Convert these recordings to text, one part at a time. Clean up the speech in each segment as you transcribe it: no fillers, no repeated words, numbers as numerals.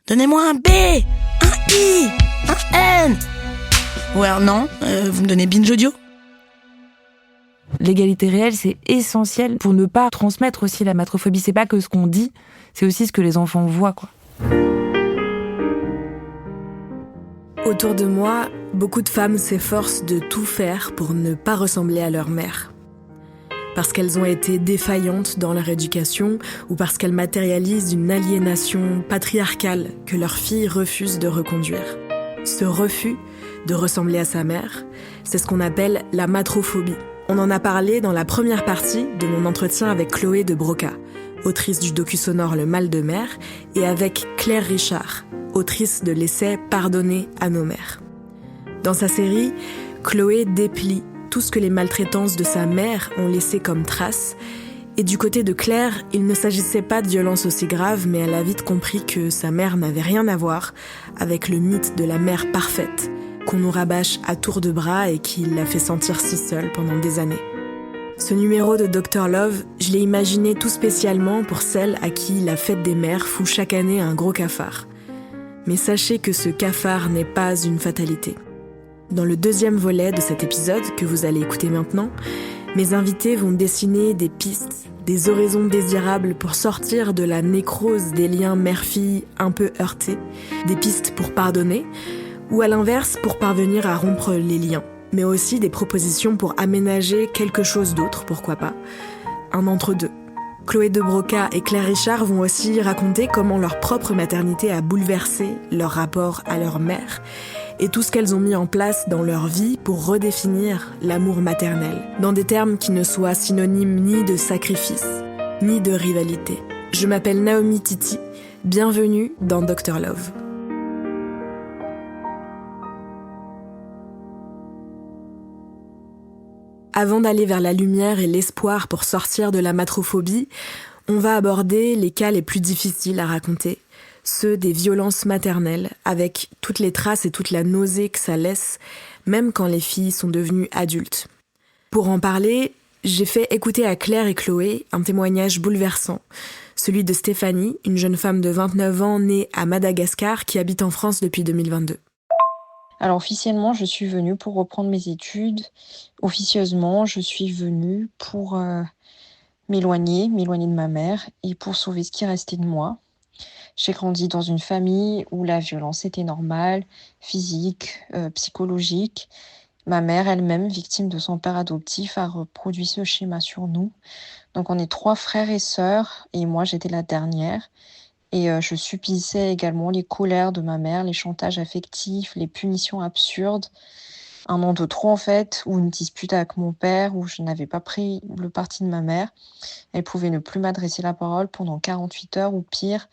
Donnez-moi un B, un I, un N. Ou alors non, vous me donnez binge audio. L'égalité réelle, c'est essentiel pour ne pas transmettre aussi la matrophobie. C'est pas que ce qu'on dit, c'est aussi ce que les enfants voient, quoi. Autour de moi, beaucoup de femmes s'efforcent de tout faire pour ne pas ressembler à leur mère. Parce qu'elles ont été défaillantes dans leur éducation ou parce qu'elles matérialisent une aliénation patriarcale que leurs filles refusent de reconduire. Ce refus de ressembler à sa mère, c'est ce qu'on appelle la matrophobie. On en a parlé dans la première partie de mon entretien avec Chloé de Broca, autrice du docu-sonore Le mal de mère, et avec Claire Richard, autrice de l'essai Pardonner à nos mères. Dans sa série, Chloé déplie tout ce que les maltraitances de sa mère ont laissé comme traces. Et du côté de Claire, il ne s'agissait pas de violences aussi graves, mais elle a vite compris que sa mère n'avait rien à voir avec le mythe de la mère parfaite, qu'on nous rabâche à tour de bras et qui l'a fait sentir si seule pendant des années. Ce numéro de Dr Love, je l'ai imaginé tout spécialement pour celles à qui la fête des mères fout chaque année un gros cafard. Mais sachez que ce cafard n'est pas une fatalité. Dans le deuxième volet de cet épisode, que vous allez écouter maintenant, mes invités vont dessiner des pistes, des horizons désirables pour sortir de la nécrose des liens mère-fille un peu heurtés, des pistes pour pardonner, ou à l'inverse pour parvenir à rompre les liens, mais aussi des propositions pour aménager quelque chose d'autre, pourquoi pas, un entre-deux. Chloé de Broca et Claire Richard vont aussi raconter comment leur propre maternité a bouleversé leur rapport à leur mère et tout ce qu'elles ont mis en place dans leur vie pour redéfinir l'amour maternel, dans des termes qui ne soient synonymes ni de sacrifice, ni de rivalité. Je m'appelle Naomi Titi, bienvenue dans Dr Love. Avant d'aller vers la lumière et l'espoir pour sortir de la matrophobie, on va aborder les cas les plus difficiles à raconter, ceux des violences maternelles, avec toutes les traces et toute la nausée que ça laisse, même quand les filles sont devenues adultes. Pour en parler, j'ai fait écouter à Claire et Chloé un témoignage bouleversant, celui de Stéphanie, une jeune femme de 29 ans née à Madagascar qui habite en France depuis 2022. Alors officiellement, je suis venue pour reprendre mes études. Officieusement, je suis venue pour m'éloigner de ma mère et pour sauver ce qui restait de moi. J'ai grandi dans une famille où la violence était normale, physique, psychologique. Ma mère elle-même, victime de son père adoptif, a reproduit ce schéma sur nous. Donc on est 3 frères et sœurs et moi j'étais la dernière. Et je subissais également les colères de ma mère, les chantages affectifs, les punitions absurdes. Un an de trop en fait, ou une dispute avec mon père, où je n'avais pas pris le parti de ma mère. Elle pouvait ne plus m'adresser la parole pendant 48 heures, ou pire,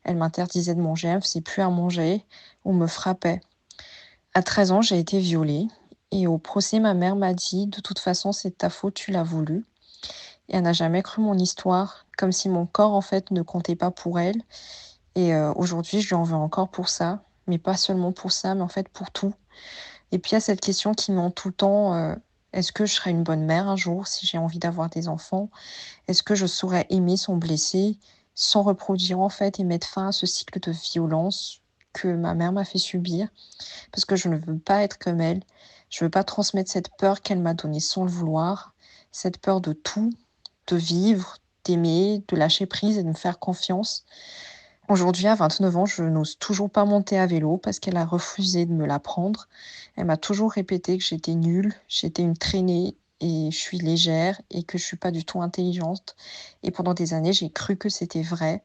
elle m'interdisait de manger, elle me faisait plus à manger, ou me frappait. À 13 ans, j'ai été violée. Et au procès, ma mère m'a dit « De toute façon, c'est de ta faute, tu l'as voulu ». Et elle n'a jamais cru mon histoire, comme si mon corps, en fait, ne comptait pas pour elle. Et aujourd'hui, je lui en veux encore pour ça. Mais pas seulement pour ça, mais en fait pour tout. Et puis, il y a cette question qui me hante tout le temps. Est-ce que je serai une bonne mère un jour si j'ai envie d'avoir des enfants? Est-ce que je saurais aimer sans blesser, sans reproduire, en fait, et mettre fin à ce cycle de violence que ma mère m'a fait subir? Parce que je ne veux pas être comme elle. Je veux pas transmettre cette peur qu'elle m'a donnée sans le vouloir. Cette peur de tout, de vivre, d'aimer, de lâcher prise et de me faire confiance. Aujourd'hui, à 29 ans, je n'ose toujours pas monter à vélo parce qu'elle a refusé de me l'apprendre. Elle m'a toujours répété que j'étais nulle, j'étais une traînée et je suis légère et que je suis pas du tout intelligente. Et pendant des années, j'ai cru que c'était vrai.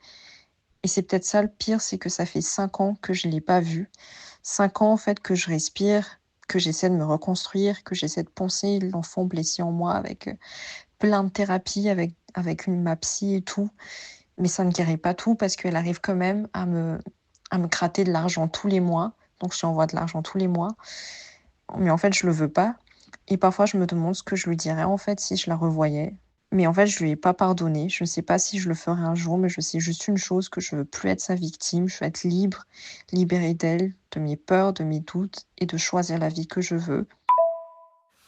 Et c'est peut-être ça le pire, c'est que ça fait 5 ans que je l'ai pas vue. 5 ans, en fait, que je respire, que j'essaie de me reconstruire, que j'essaie de penser l'enfant blessé en moi avec plein de thérapies, avec ma psy et tout. Mais ça ne guérit pas tout parce qu'elle arrive quand même à me gratter de l'argent tous les mois. Donc je lui envoie de l'argent tous les mois. Mais en fait, je le veux pas. Et parfois, je me demande ce que je lui dirais en fait si je la revoyais. Mais en fait, je lui ai pas pardonné. Je ne sais pas si je le ferai un jour, mais je sais juste une chose, que je veux plus être sa victime. Je veux être libre, libérée d'elle, de mes peurs, de mes doutes et de choisir la vie que je veux.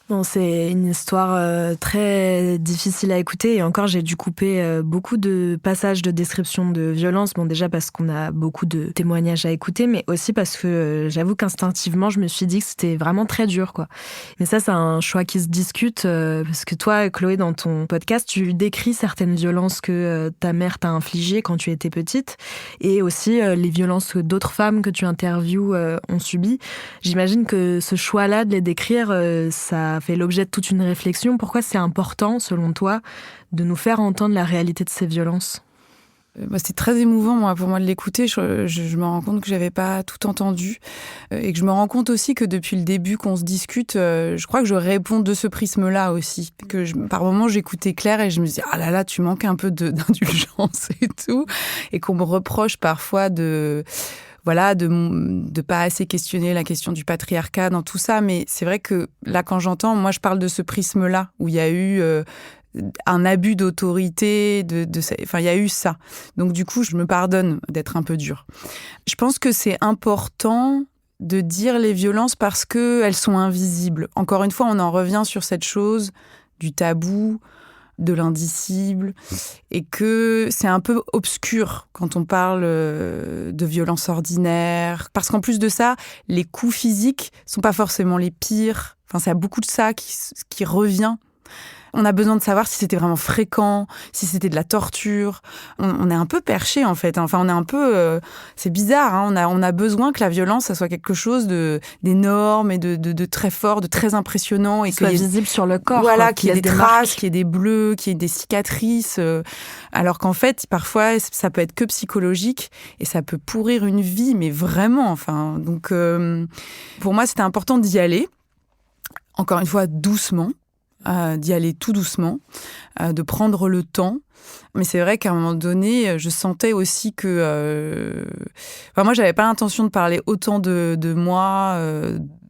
Bon, c'est une histoire très difficile à écouter et encore j'ai dû couper beaucoup de passages de description de violence. Bon, déjà parce qu'on a beaucoup de témoignages à écouter, mais aussi parce que j'avoue qu'instinctivement je me suis dit que c'était vraiment très dur, quoi. Mais ça, c'est un choix qui se discute parce que toi, Chloé, dans ton podcast, tu décris certaines violences que ta mère t'a infligées quand tu étais petite et aussi les violences que d'autres femmes que tu interviews ont subies. J'imagine que ce choix-là de les décrire, ça fait l'objet de toute une réflexion. Pourquoi c'est important, selon toi, de nous faire entendre la réalité de ces violences ? C'était très émouvant, pour moi de l'écouter. Je me rends compte que j'avais pas tout entendu et que je me rends compte aussi que depuis le début qu'on se discute, je crois que je réponds de ce prisme-là aussi. Par moments, j'écoutais Claire et je me disais « Ah là là, tu manques un peu d'indulgence et tout », et qu'on me reproche parfois de pas assez questionner la question du patriarcat dans tout ça. Mais c'est vrai que là, quand j'entends, moi, je parle de ce prisme-là, où il y a eu un abus d'autorité, il y a eu ça. Donc, du coup, je me pardonne d'être un peu dure. Je pense que c'est important de dire les violences parce qu'elles sont invisibles. Encore une fois, on en revient sur cette chose du tabou, de l'indicible, et que c'est un peu obscur quand on parle de violence ordinaire. Parce qu'en plus de ça, les coups physiques sont pas forcément les pires. Enfin, c'est beaucoup de ça qui revient. On a besoin de savoir si c'était vraiment fréquent, si c'était de la torture. On est un peu perché, en fait. Enfin, on est un peu... c'est bizarre, hein. On a besoin que la violence, ça soit quelque chose d'énorme et de très fort, de très impressionnant. Et soit visible sur le corps. Voilà, qu'il y ait des traces, qu'il y ait des bleus, qu'il y ait des cicatrices. Alors qu'en fait, parfois, ça peut être que psychologique et ça peut pourrir une vie, mais vraiment. Enfin, donc, pour moi, c'était important d'y aller. Encore une fois, doucement. D'y aller tout doucement, de prendre le temps. Mais c'est vrai qu'à un moment donné, je sentais aussi que... moi, j'avais pas l'intention de parler autant de moi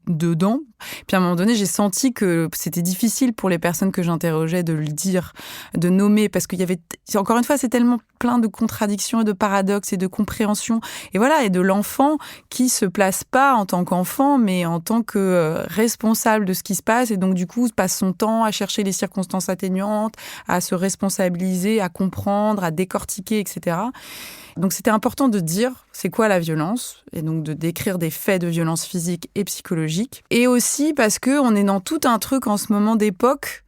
dedans. Puis à un moment donné, j'ai senti que c'était difficile pour les personnes que j'interrogeais de le dire, de nommer, parce qu'il y avait... Encore une fois, c'est tellement plein de contradictions et de paradoxes et de compréhension. Et voilà, et de l'enfant qui se place pas en tant qu'enfant, mais en tant que responsable de ce qui se passe. Et donc, du coup, passe son temps à chercher les circonstances atténuantes, à se responsabiliser, à comprendre, à décortiquer, etc. Donc, c'était important de dire c'est quoi la violence, et donc de décrire des faits de violence physique et psychologique. Et aussi parce qu'on est dans tout un truc en ce moment d'époque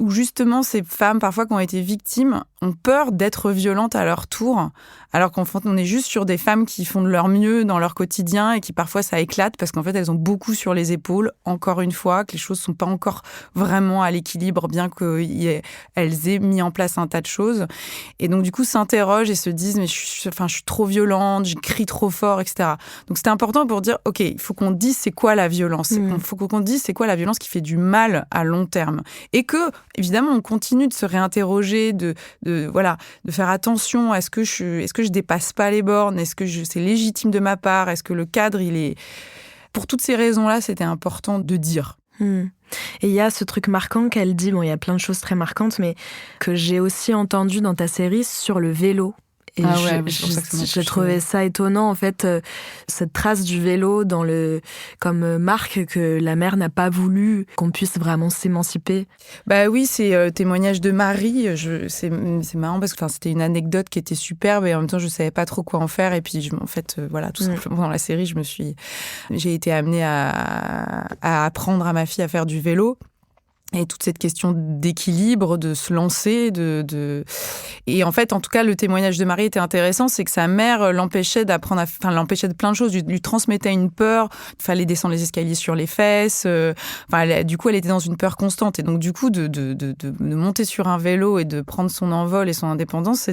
où justement ces femmes, parfois qui ont été victimes, ont peur d'être violentes à leur tour, alors qu'en fait on est juste sur des femmes qui font de leur mieux dans leur quotidien et qui parfois ça éclate parce qu'en fait elles ont beaucoup sur les épaules, encore une fois, que les choses sont pas encore vraiment à l'équilibre, bien qu'elles aient mis en place un tas de choses. Et donc du coup s'interrogent et se disent mais je suis trop violente, je crie trop fort, etc. Donc c'était important pour dire ok, il faut qu'on dise c'est quoi la violence, il faut qu'on dise c'est quoi la violence qui fait du mal à long terme, et que évidemment on continue de se réinterroger, de faire attention à est-ce que je dépasse pas les bornes, est-ce que c'est légitime de ma part, est-ce que le cadre il est... Pour toutes ces raisons-là, c'était important de dire. Et il y a ce truc marquant qu'elle dit, bon, il y a plein de choses très marquantes, mais que j'ai aussi entendu dans ta série sur le vélo. Et j'ai trouvé ça étonnant, en fait, cette trace du vélo comme marque que la mère n'a pas voulu qu'on puisse vraiment s'émanciper. Bah oui, c'est témoignage de Marie. C'est marrant parce que c'était une anecdote qui était superbe et en même temps je savais pas trop quoi en faire. Et puis tout simplement dans la série, j'ai été amenée à apprendre à ma fille à faire du vélo. Et toute cette question d'équilibre, de se lancer, et en fait, en tout cas, le témoignage de Marie était intéressant, c'est que sa mère l'empêchait l'empêchait de plein de choses, lui transmettait une peur, il fallait descendre les escaliers sur les fesses, du coup, elle était dans une peur constante. Et donc, du coup, de monter sur un vélo et de prendre son envol et son indépendance,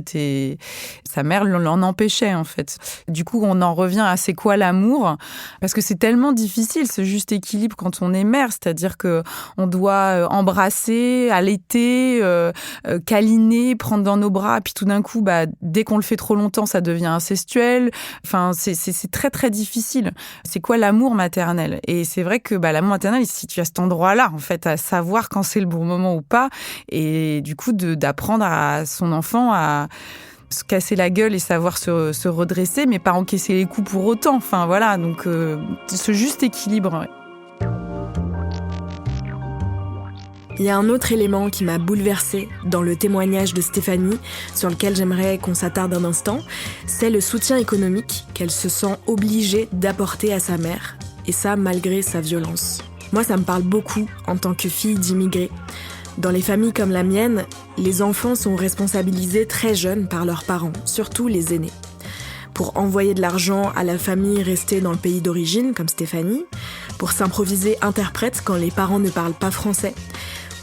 sa mère l'en empêchait, en fait. Du coup, on en revient à c'est quoi l'amour, parce que c'est tellement difficile, ce juste équilibre quand on est mère, c'est-à-dire que on doit embrasser, allaiter, câliner, prendre dans nos bras, puis tout d'un coup, dès qu'on le fait trop longtemps, ça devient incestuel. Enfin, c'est très très difficile. C'est quoi l'amour maternel ? Et c'est vrai que l'amour maternel, il se situe à cet endroit-là, en fait, à savoir quand c'est le bon moment ou pas, et du coup d'apprendre à son enfant à se casser la gueule et savoir se redresser, mais pas encaisser les coups pour autant. Enfin voilà, donc ce juste équilibre. Ouais. Il y a un autre élément qui m'a bouleversée dans le témoignage de Stéphanie, sur lequel j'aimerais qu'on s'attarde un instant, c'est le soutien économique qu'elle se sent obligée d'apporter à sa mère, et ça malgré sa violence. Moi, ça me parle beaucoup en tant que fille d'immigrés. Dans les familles comme la mienne, les enfants sont responsabilisés très jeunes par leurs parents, surtout les aînés. Pour envoyer de l'argent à la famille restée dans le pays d'origine, comme Stéphanie, pour s'improviser interprète quand les parents ne parlent pas français,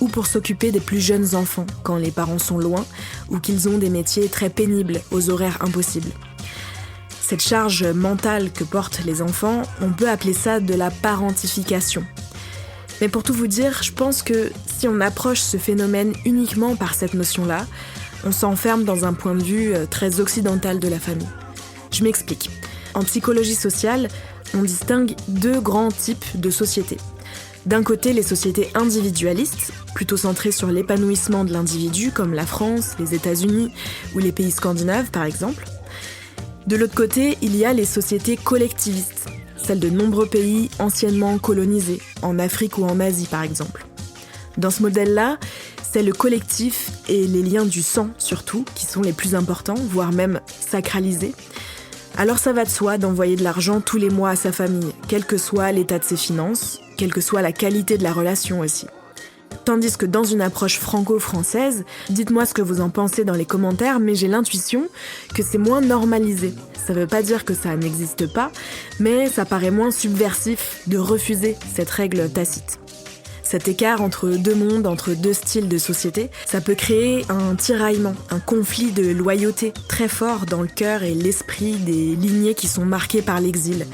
ou pour s'occuper des plus jeunes enfants quand les parents sont loin ou qu'ils ont des métiers très pénibles aux horaires impossibles. Cette charge mentale que portent les enfants, on peut appeler ça de la parentification. Mais pour tout vous dire, je pense que si on approche ce phénomène uniquement par cette notion-là, on s'enferme dans un point de vue très occidental de la famille. Je m'explique. En psychologie sociale, on distingue 2 grands types de sociétés. D'un côté, les sociétés individualistes, plutôt centrées sur l'épanouissement de l'individu, comme la France, les États-Unis ou les pays scandinaves par exemple. De l'autre côté, il y a les sociétés collectivistes, celles de nombreux pays anciennement colonisés, en Afrique ou en Asie par exemple. Dans ce modèle-là, c'est le collectif et les liens du sang surtout qui sont les plus importants, voire même sacralisés. Alors ça va de soi d'envoyer de l'argent tous les mois à sa famille, quel que soit l'état de ses finances, quelle que soit la qualité de la relation aussi. Tandis que dans une approche franco-française, dites-moi ce que vous en pensez dans les commentaires, mais j'ai l'intuition que c'est moins normalisé. Ça veut pas dire que ça n'existe pas, mais ça paraît moins subversif de refuser cette règle tacite. Cet écart entre 2 mondes, entre 2 styles de société, ça peut créer un tiraillement, un conflit de loyauté très fort dans le cœur et l'esprit des lignées qui sont marquées par l'exil.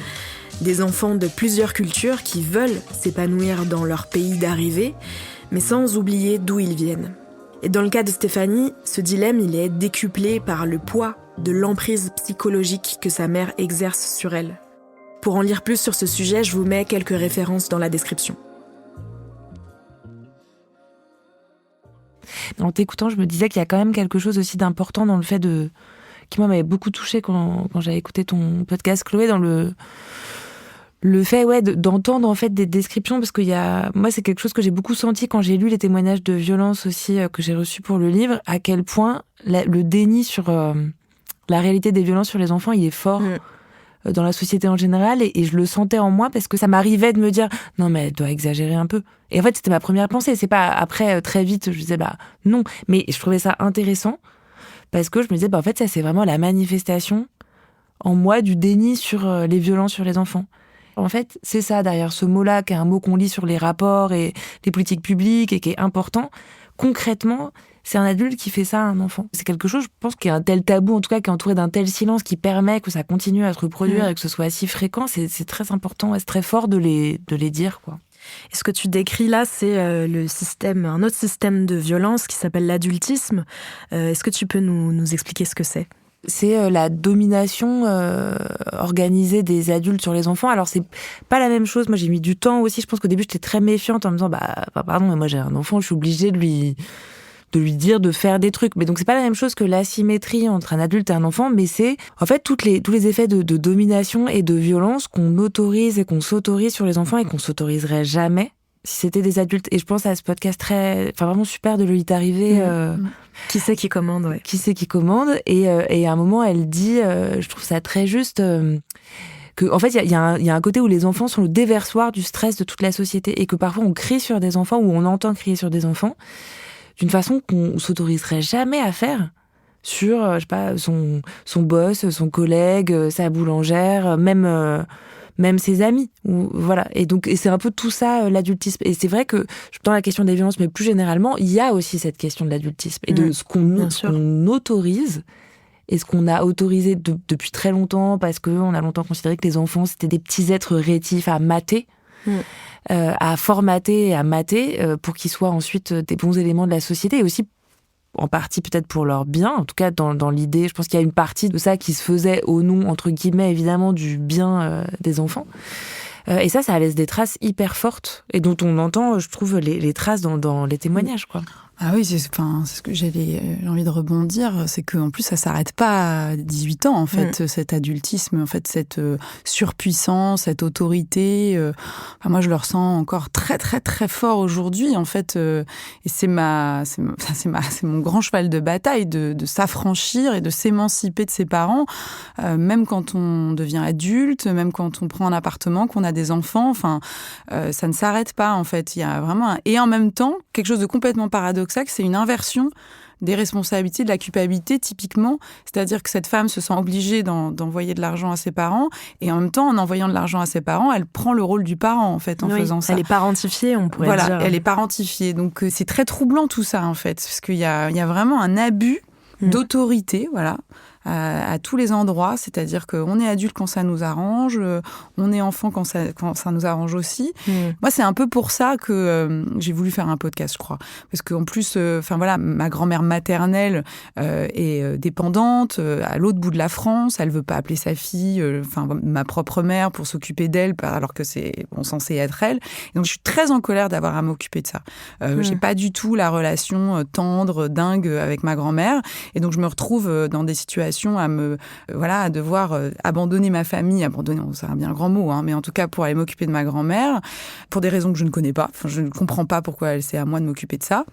Des enfants de plusieurs cultures qui veulent s'épanouir dans leur pays d'arrivée, mais sans oublier d'où ils viennent. Et dans le cas de Stéphanie, ce dilemme il est décuplé par le poids de l'emprise psychologique que sa mère exerce sur elle. Pour en lire plus sur ce sujet, je vous mets quelques références dans la description. En t'écoutant, je me disais qu'il y a quand même quelque chose aussi d'important dans le fait de... qui moi m'avait beaucoup touchée quand j'avais écouté ton podcast, Chloé, dans le fait d'entendre en fait des descriptions, parce qu'il y a... Moi, c'est quelque chose que j'ai beaucoup senti quand j'ai lu les témoignages de violence aussi que j'ai reçus pour le livre, à quel point le déni sur la réalité des violences sur les enfants, il est fort. Dans la société en général, et je le sentais en moi parce que ça m'arrivait de me dire non mais elle doit exagérer un peu. Et en fait c'était ma première pensée, c'est pas après très vite je disais non, mais je trouvais ça intéressant parce que je me disais en fait ça c'est vraiment la manifestation en moi du déni sur les violences sur les enfants. En fait c'est ça derrière ce mot-là, qui est un mot qu'on lit sur les rapports et les politiques publiques et qui est important. Concrètement, c'est un adulte qui fait ça à un enfant. C'est quelque chose, je pense, qui est un tel tabou, en tout cas, qui est entouré d'un tel silence, qui permet que ça continue à se reproduire et que ce soit si fréquent. C'est très important, c'est très fort de les dire, quoi. Et ce que tu décris là, c'est un autre système de violence qui s'appelle l'adultisme. Est-ce que tu peux nous expliquer ce que c'est ? C'est la domination organisée des adultes sur les enfants. Alors, c'est pas la même chose. Moi, j'ai mis du temps aussi. Je pense qu'au début, j'étais très méfiante en me disant pardon, mais moi, j'ai un enfant, je suis obligée de lui dire de faire des trucs. Mais donc, c'est pas la même chose que l'asymétrie entre un adulte et un enfant, mais c'est, en fait, tous les effets de domination et de violence qu'on autorise et qu'on s'autorise sur les enfants et qu'on s'autoriserait jamais si c'était des adultes. Et je pense à ce podcast vraiment super de Lolita Rivet. Qui c'est qui commande, ouais. Qui c'est qui commande. Et à un moment, elle dit, je trouve ça très juste, que, en fait, il y a un côté où les enfants sont le déversoir du stress de toute la société et que parfois on crie sur des enfants ou on entend crier sur des enfants d'une façon qu'on s'autoriserait jamais à faire sur, je sais pas, son boss, son collègue, sa boulangère, même ses amis. Voilà. Et donc, c'est un peu tout ça, l'adultisme. Et c'est vrai que, dans la question des violences, mais plus généralement, il y a aussi cette question de l'adultisme et de ce qu'on autorise et ce qu'on a autorisé depuis très longtemps, parce qu'on a longtemps considéré que les enfants, c'était des petits êtres rétifs à mater. À formater et à mater pour qu'ils soient ensuite des bons éléments de la société et aussi en partie peut-être pour leur bien, en tout cas dans l'idée, je pense qu'il y a une partie de ça qui se faisait au nom, entre guillemets, évidemment, du bien des enfants. Et ça laisse des traces hyper fortes et dont on entend, je trouve, les traces dans les témoignages, quoi. Ah oui, c'est ce que j'ai envie de rebondir, c'est qu'en plus ça s'arrête pas à 18 ans en fait, cet adultisme, en fait cette surpuissance, cette autorité. Moi je le ressens encore très très très fort aujourd'hui en fait, et c'est mon grand cheval de bataille de s'affranchir et de s'émanciper de ses parents, même quand on devient adulte, même quand on prend un appartement, qu'on a des enfants. Enfin, ça ne s'arrête pas en fait. Il y a vraiment et en même temps quelque chose de complètement paradoxal, que c'est une inversion des responsabilités, de la culpabilité, typiquement. C'est-à-dire que cette femme se sent obligée d'envoyer de l'argent à ses parents, et en même temps, en envoyant de l'argent à ses parents, elle prend le rôle du parent, en fait, en faisant ça. Elle est parentifiée, on pourrait dire. Voilà, elle est parentifiée. Donc, c'est très troublant, tout ça, en fait, parce qu'il y a vraiment un abus d'autorité, voilà, à tous les endroits, c'est-à-dire qu'on est adulte quand ça nous arrange, on est enfant quand ça nous arrange aussi. Moi, c'est un peu pour ça que j'ai voulu faire un podcast, je crois. Parce qu'en plus, ma grand-mère maternelle est dépendante à l'autre bout de la France. Elle veut pas appeler sa fille, ma propre mère, pour s'occuper d'elle, alors que c'est censé être elle. Et donc, je suis très en colère d'avoir à m'occuper de ça. J'ai pas du tout la relation tendre, dingue avec ma grand-mère. Et donc, je me retrouve dans des situations à devoir abandonner ma famille, c'est un bien grand mot, hein, mais en tout cas pour aller m'occuper de ma grand-mère, pour des raisons que je ne connais pas. Enfin, je ne comprends pas pourquoi c'est à moi de m'occuper de ça.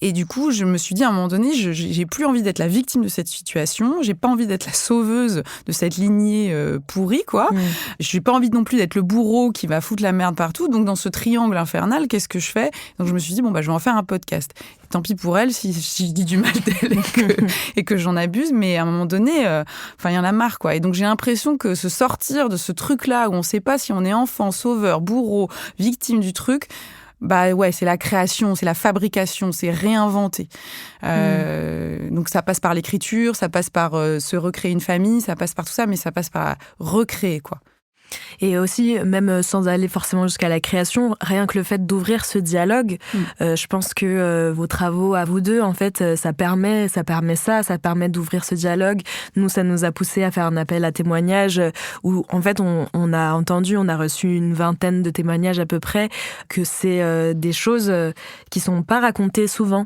Et du coup, je me suis dit à un moment donné, j'ai plus envie d'être la victime de cette situation, j'ai pas envie d'être la sauveuse de cette lignée pourrie, quoi. J'ai pas envie non plus d'être le bourreau qui va foutre la merde partout. Donc dans ce triangle infernal, qu'est-ce que je fais ? Donc je me suis dit, je vais en faire un podcast. Et tant pis pour elle si je dis du mal d'elle et que j'en abuse, mais à un moment donné, il y en a marre, quoi. Et donc j'ai l'impression que se sortir de ce truc-là où on sait pas si on est enfant, sauveur, bourreau, victime du truc, c'est la création, c'est la fabrication, c'est réinventer. Donc ça passe par l'écriture, ça passe par se recréer une famille, ça passe par tout ça, mais ça passe par recréer, quoi. Et aussi, même sans aller forcément jusqu'à la création, rien que le fait d'ouvrir ce dialogue, je pense que vos travaux à vous deux, en fait, ça permet d'ouvrir ce dialogue. Nous, ça nous a poussé à faire un appel à témoignages où, en fait, on a reçu une vingtaine de témoignages à peu près, que c'est des choses qui sont pas racontées souvent,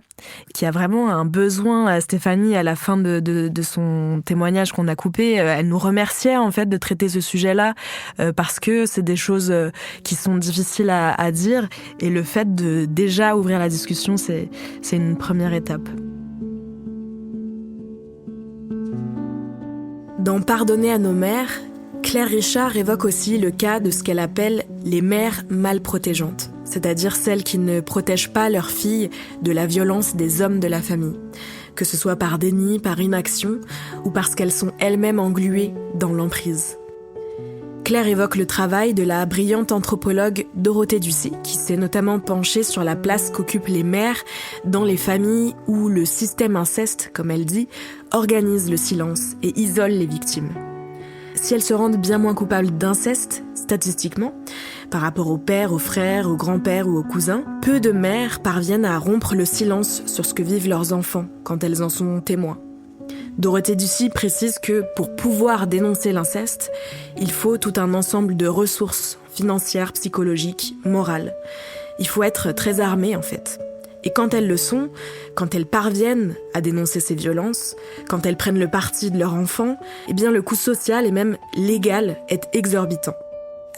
qui a vraiment un besoin. Stéphanie, à la fin de son témoignage qu'on a coupé, elle nous remerciait, en fait, de traiter ce sujet-là, parce que c'est des choses qui sont difficiles à dire, et le fait de déjà ouvrir la discussion, c'est une première étape. Dans Pardonner à nos mères, Claire Richard évoque aussi le cas de ce qu'elle appelle les mères mal protégeantes, c'est-à-dire celles qui ne protègent pas leurs filles de la violence des hommes de la famille, que ce soit par déni, par inaction, ou parce qu'elles sont elles-mêmes engluées dans l'emprise. Claire évoque le travail de la brillante anthropologue Dorothée Ducy, qui s'est notamment penchée sur la place qu'occupent les mères dans les familles où le système inceste, comme elle dit, organise le silence et isole les victimes. Si elles se rendent bien moins coupables d'inceste, statistiquement, par rapport aux pères, aux frères, aux grands-pères ou aux cousins, peu de mères parviennent à rompre le silence sur ce que vivent leurs enfants quand elles en sont témoins. Dorothée Ducy précise que pour pouvoir dénoncer l'inceste, il faut tout un ensemble de ressources financières, psychologiques, morales. Il faut être très armé, en fait. Et quand elles le sont, quand elles parviennent à dénoncer ces violences, quand elles prennent le parti de leur enfant, eh bien le coût social et même légal est exorbitant.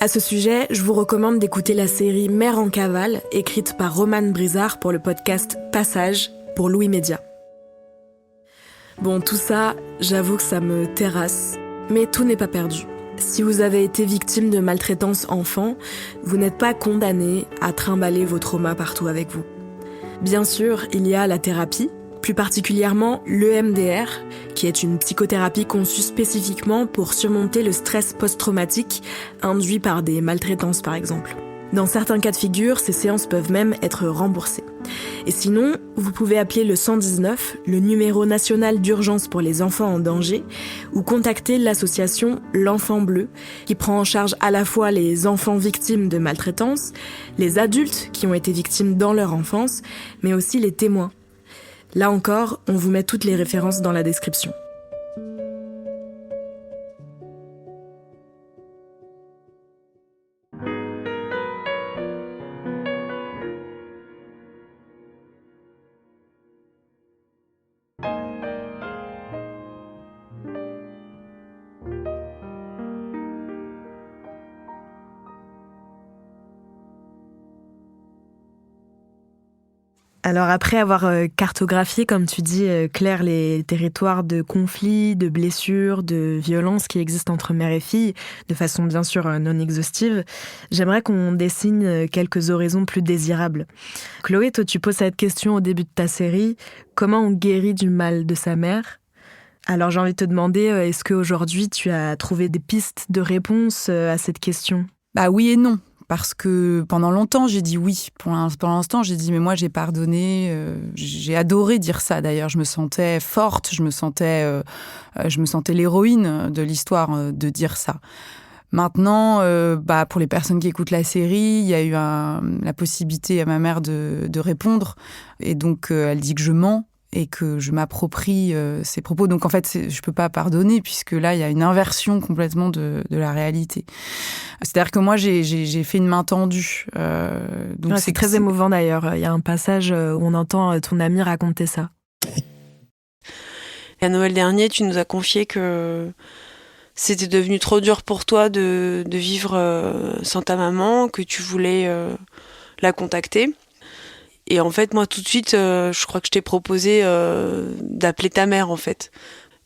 À ce sujet, je vous recommande d'écouter la série Mère en cavale, écrite par Romane Brizard pour le podcast Passage pour Louis Média. Bon, tout ça, j'avoue que ça me terrasse, mais tout n'est pas perdu. Si vous avez été victime de maltraitance enfant, vous n'êtes pas condamné à trimballer vos traumas partout avec vous. Bien sûr, il y a la thérapie, plus particulièrement l'EMDR, qui est une psychothérapie conçue spécifiquement pour surmonter le stress post-traumatique induit par des maltraitances par exemple. Dans certains cas de figure, ces séances peuvent même être remboursées. Et sinon, vous pouvez appeler le 119, le numéro national d'urgence pour les enfants en danger, ou contacter l'association L'Enfant Bleu, qui prend en charge à la fois les enfants victimes de maltraitance, les adultes qui ont été victimes dans leur enfance, mais aussi les témoins. Là encore, on vous met toutes les références dans la description. Alors après avoir cartographié, comme tu dis, Claire, les territoires de conflits, de blessures, de violences qui existent entre mère et fille, de façon bien sûr non exhaustive, j'aimerais qu'on dessine quelques horizons plus désirables. Chloé, toi tu poses cette question au début de ta série, comment on guérit du mal de sa mère ? Alors j'ai envie de te demander, est-ce qu'aujourd'hui tu as trouvé des pistes de réponse à cette question ? Bah oui et non. Parce que pendant longtemps, j'ai dit oui. Pour l'instant, j'ai dit mais moi, j'ai pardonné. J'ai adoré dire ça, d'ailleurs. Je me sentais forte, je me sentais l'héroïne de l'histoire de dire ça. Maintenant, pour les personnes qui écoutent la série, il y a eu la possibilité à ma mère de répondre. Et donc, elle dit que je mens et que je m'approprie ses propos. Donc, en fait, je peux pas pardonner puisque là, il y a une inversion complètement de la réalité. C'est-à-dire que moi, j'ai fait une main tendue. Donc c'est très émouvant, d'ailleurs. Il y a un passage où on entend ton ami raconter ça. Et à Noël dernier, tu nous as confié que c'était devenu trop dur pour toi de vivre sans ta maman, que tu voulais la contacter. Et en fait, moi, tout de suite, je crois que je t'ai proposé d'appeler ta mère, en fait.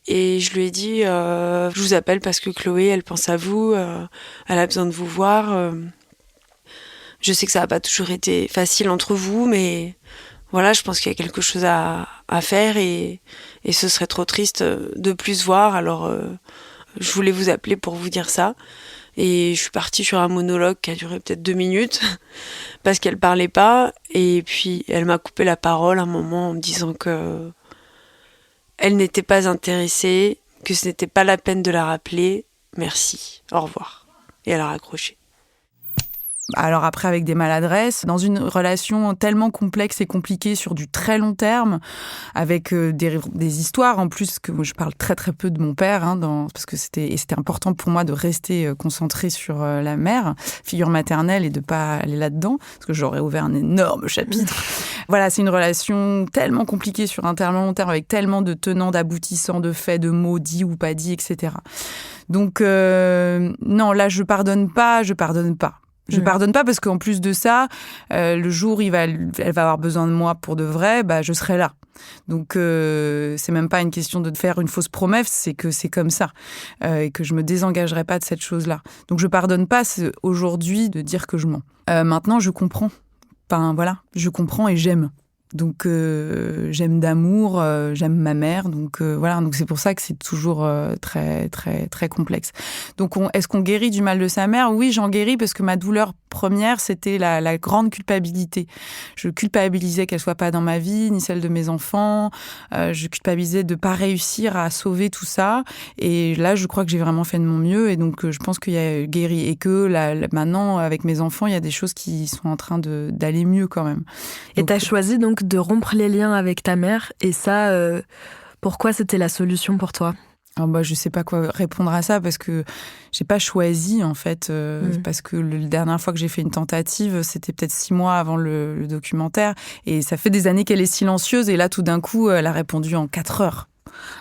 Et je lui ai dit, je vous appelle parce que Chloé, elle pense à vous, elle a besoin de vous voir. Je sais que ça n'a pas toujours été facile entre vous, mais voilà, je pense qu'il y a quelque chose à faire et ce serait trop triste de plus voir. Alors, je voulais vous appeler pour vous dire ça. Et je suis partie sur un monologue qui a duré peut-être 2 minutes parce qu'elle parlait pas. Et puis, elle m'a coupé la parole à un moment en me disant que elle n'était pas intéressée, que ce n'était pas la peine de la rappeler. Merci, au revoir. Et elle a raccroché. Alors après, avec des maladresses, dans une relation tellement complexe et compliquée sur du très long terme, avec des histoires en plus, que moi, je parle très très peu de mon père, parce que c'était important pour moi de rester concentrée sur la mère, figure maternelle, et de pas aller là-dedans, parce que j'aurais ouvert un énorme chapitre. Voilà, c'est une relation tellement compliquée sur un tellement long terme, avec tellement de tenants, d'aboutissants, de faits, de mots dits ou pas dits, etc. Donc non, là, je pardonne pas. Je pardonne pas parce qu'en plus de ça, le jour où elle va avoir besoin de moi pour de vrai, je serai là. Donc c'est même pas une question de faire une fausse promesse, c'est que c'est comme ça et que je me désengagerai pas de cette chose-là. Donc je pardonne pas aujourd'hui de dire que je mens. Maintenant je comprends. Enfin voilà, je comprends et j'aime. Donc j'aime d'amour, j'aime ma mère, donc voilà, donc c'est pour ça que c'est toujours très très très complexe. Donc est-ce qu'on guérit du mal de sa mère ? Oui, j'en guéris parce que ma douleur première, c'était la grande culpabilité. Je culpabilisais qu'elle soit pas dans ma vie, ni celle de mes enfants. Je culpabilisais de pas réussir à sauver tout ça. Et là, je crois que j'ai vraiment fait de mon mieux. Et donc, je pense qu'il y a guéri. Et que maintenant, avec mes enfants, il y a des choses qui sont en train d'aller mieux quand même. Et tu as choisi donc de rompre les liens avec ta mère. Et ça, pourquoi c'était la solution pour toi ? Alors je sais pas quoi répondre à ça parce que j'ai pas choisi en fait parce que la dernière fois que j'ai fait une tentative c'était peut-être 6 mois avant le documentaire et ça fait des années qu'elle est silencieuse et là tout d'un coup elle a répondu en 4 heures.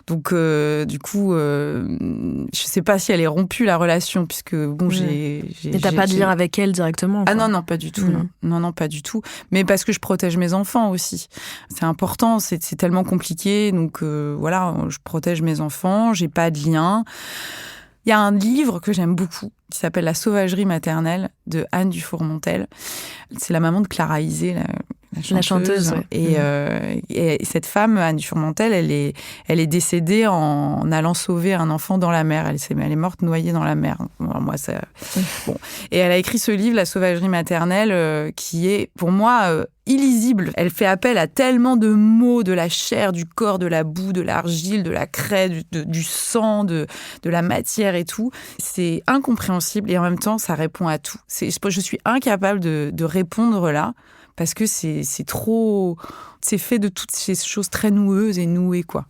Donc du coup je sais pas si elle est rompue la relation puisque Et t'as pas de lien avec elle directement quoi. Ah non pas du tout non pas du tout mais parce que je protège mes enfants aussi c'est important c'est tellement compliqué donc voilà je protège mes enfants j'ai pas de lien. Il y a un livre que j'aime beaucoup qui s'appelle La sauvagerie maternelle de Anne Dufourmontel. C'est la maman de Clara Isé, la chanteuse. Ouais. Et cette femme, Anne Dufourmontel, elle est décédée en allant sauver un enfant dans la mer. Elle est morte noyée dans la mer. Alors moi, ça... Bon. Et elle a écrit ce livre, La sauvagerie maternelle, qui est pour moi illisible. Elle fait appel à tellement de mots, de la chair, du corps, de la boue, de l'argile, de la craie, du sang, de la matière et tout. C'est incompréhensible et en même temps, ça répond à tout. Je suis incapable de répondre là parce que c'est trop... C'est fait de toutes ces choses très noueuses et nouées, quoi.